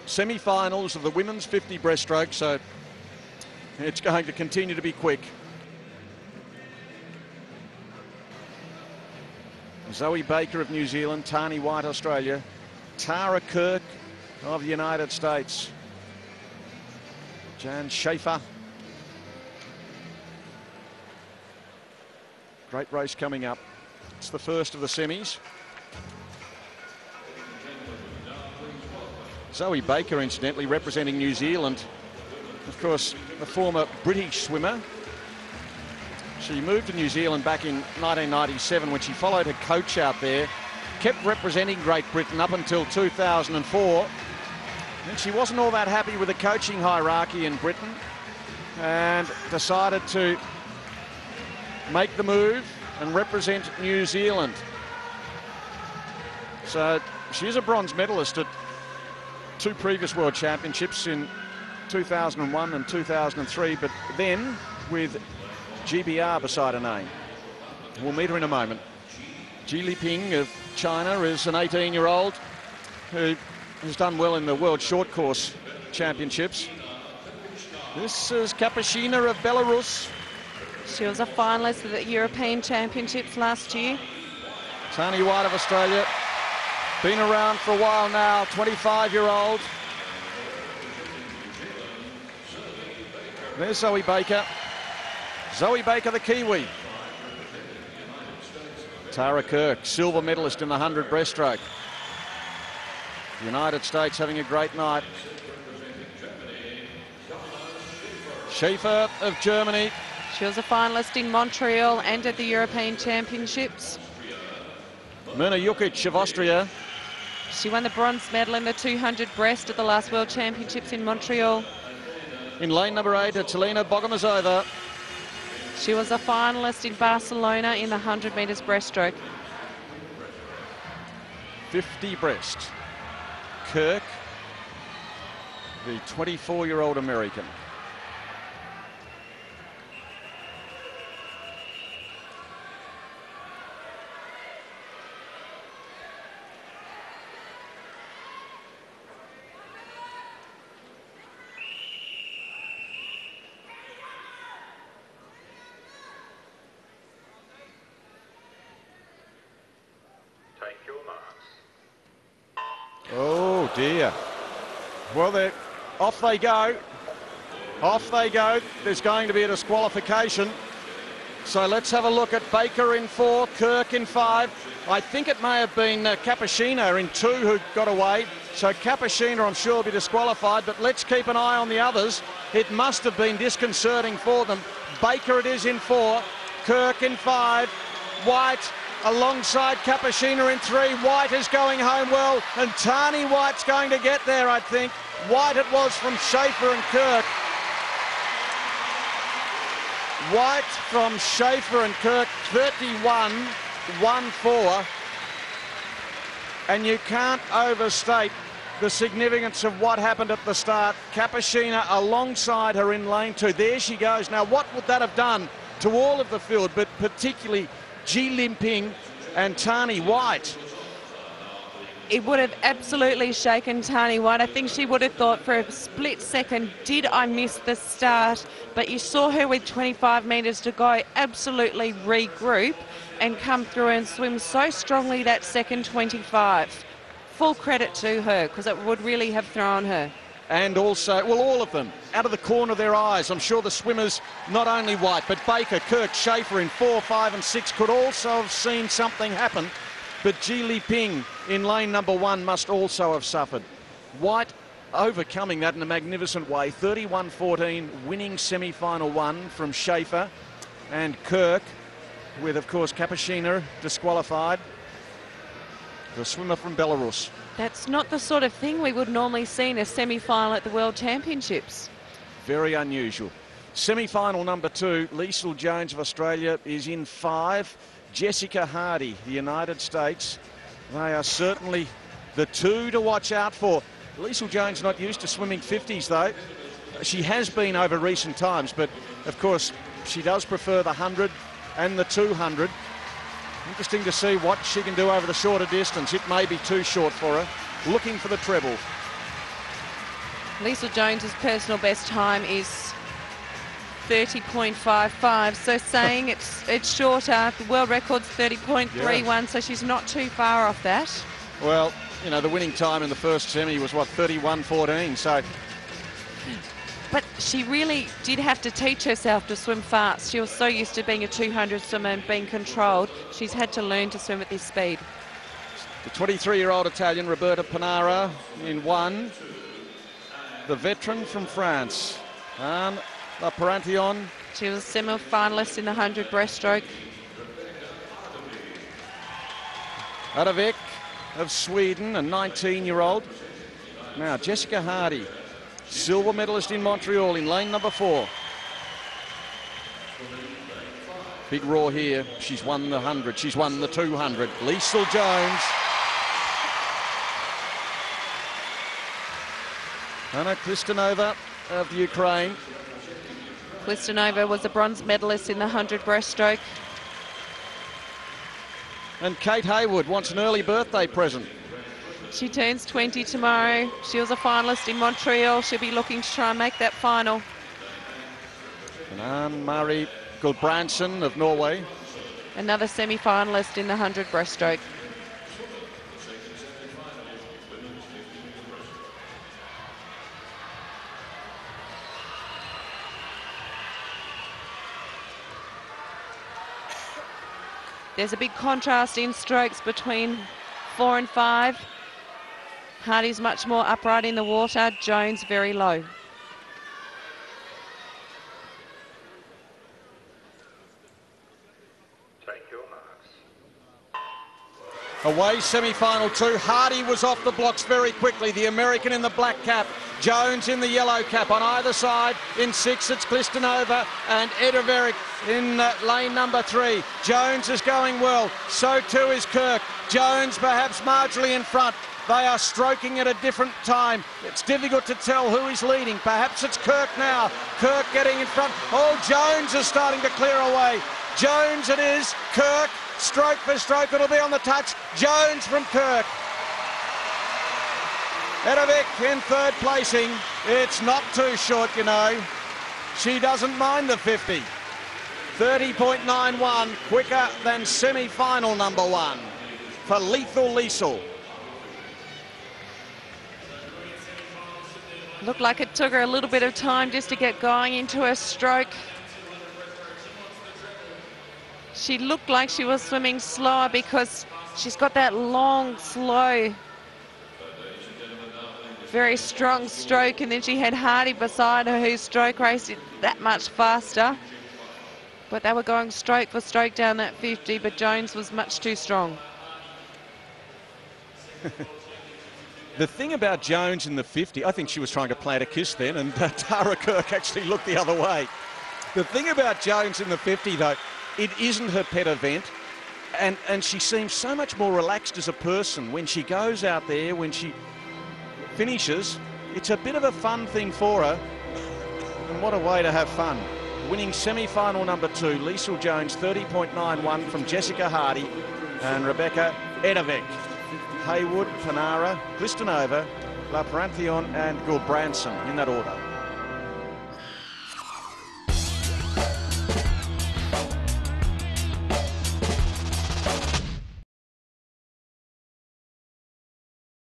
semi-finals of the women's 50 breaststroke, so it's going to continue to be quick. Zoe Baker of New Zealand, Tani White, Australia, Tara Kirk of the United States, Jan Schaefer. Great race coming up. It's the first of the semis. Zoe Baker, incidentally, representing New Zealand. Of course, a former British swimmer. She moved to New Zealand back in 1997 when she followed her coach out there. Kept representing Great Britain up until 2004. And she wasn't all that happy with the coaching hierarchy in Britain and decided to make the move and represent New Zealand. So she's a bronze medalist at 2 previous World Championships in 2001 and 2003, but then with GBR beside her name. We'll meet her in a moment. Ji Liping of China is an 18-year-old who has done well in the World Short Course Championships. This is Kapashina of Belarus. She was a finalist at the European Championships last year. Tani White of Australia, been around for a while now, 25-year-old. There's Zoe Baker. Zoe Baker, the Kiwi. Tara Kirk, silver medalist in the 100 breaststroke. The United States having a great night. Schaefer of Germany. She was a finalist in Montreal and at the European Championships. Mirna Jukic of Austria. She won the bronze medal in the 200 breast at the last World Championships in Montreal. In lane number 8, Talina Bogomazova. She was a finalist in Barcelona in the 100 metres breaststroke. 50 breast. Kirk, the 24-year-old American. Oh dear. Well, they're off they go. Off they go. There's going to be a disqualification. So let's have a look at Baker in 4, Kirk in 5. I think it may have been Kapashina in 2 who got away. So Kapashina, I'm sure, will be disqualified, but let's keep an eye on the others. It must have been disconcerting for them. Baker it is in 4, Kirk in 5, White alongside Kapashina in 3. White is going home well, and Tani White's going to get there, I think. White it was from Schaefer and Kirk. White from Schaefer and Kirk, 31-1-4. And you can't overstate the significance of what happened at the start. Kapashina alongside her in lane 2. There she goes. Now, what would that have done to all of the field, but particularly Ji Liping and Tani White? It would have absolutely shaken Tani White. I think she would have thought for a split second, did I miss the start? But you saw her with 25 metres to go absolutely regroup and come through and swim so strongly that second 25. Full credit to her, because it would really have thrown her. And also, well, all of them, out of the corner of their eyes. I'm sure the swimmers, not only White, but Baker, Kirk, Schaefer in 4, 5 and 6 could also have seen something happen. But Ji Liping in lane number 1 must also have suffered. White overcoming that in a magnificent way. 31-14, winning semi-final 1 from Schaefer. And Kirk, with, of course, Kapashina disqualified. The swimmer from Belarus. That's not the sort of thing we would normally see in a semi-final at the World Championships. Very unusual. Semi-final number 2, Liesl Jones of Australia is in 5. Jessica Hardy, the United States. They are certainly the 2 to watch out for. Liesl Jones not used to swimming 50s, though. She has been over recent times, but, of course, she does prefer the 100 and the 200. Interesting to see what she can do over the shorter distance. It may be too short for her. Looking for the treble. Lisa Jones's personal best time is 30.55, so saying it's shorter. The world record's 30.31, Yeah. so she's not too far off that. Well, you know, the winning time in the first semi was, what, 31.14, so... But she really did have to teach herself to swim fast. She was so used to being a 200 swimmer and being controlled. She's had to learn to swim at this speed. The 23-year-old Italian, Roberta Panara, in 1. The veteran from France, Anne Laparantillon. She was a semi-finalist in the 100 breaststroke. Edevik of Sweden, a 19-year-old. Now, Jessica Hardy, silver medalist in Montreal in lane number 4. Big roar here. She's won the 100. She's won the 200. Liesl Jones. Anna Klistanova of Ukraine. Klistanova was a bronze medalist in the 100 breaststroke. And Kate Haywood wants an early birthday present. She turns 20 tomorrow. She was a finalist in Montreal. She'll be looking to try and make that final. And Anne-Marie Gulbrandsen of Norway. Another semi-finalist in the 100 breaststroke. There's a big contrast in strokes between 4 and 5. Hardy's much more upright in the water, Jones very low. Take your marks. Away semi-final 2. Hardy was off the blocks very quickly. The American in the black cap. Jones in the yellow cap. On either side, in 6, it's Klistanova and Edevik in lane number 3. Jones is going well. So too is Kirk. Jones perhaps marginally in front. They are stroking at a different time. It's difficult to tell who is leading. Perhaps it's Kirk now. Kirk getting in front. Oh, Jones is starting to clear away. Jones it is. Kirk, stroke for stroke. It'll be on the touch. Jones from Kirk. Edevik in 3rd placing. It's not too short, you know. She doesn't mind the 50. 30.91, quicker than semi-final number 1 for Lethal Liesl. Looked like it took her a little bit of time just to get going into her stroke. She looked like she was swimming slower because she's got that long, slow, very strong stroke, and then she had Hardy beside her whose stroke raced that much faster. But they were going stroke for stroke down that 50, but Jones was much too strong. The thing about Jones in the 50, I think she was trying to plant a kiss then, and Tara Kirk actually looked the other way. The thing about Jones in the 50, though, it isn't her pet event, and she seems so much more relaxed as a person when she goes out there, when she finishes. It's a bit of a fun thing for her, and what a way to have fun. Winning semi-final number 2, Liesl Jones, 30.91 from Jessica Hardy and Rebecca Edevik. Haywood, Panara, Klistanova, Laparantillon and Gulbrandsen in that order.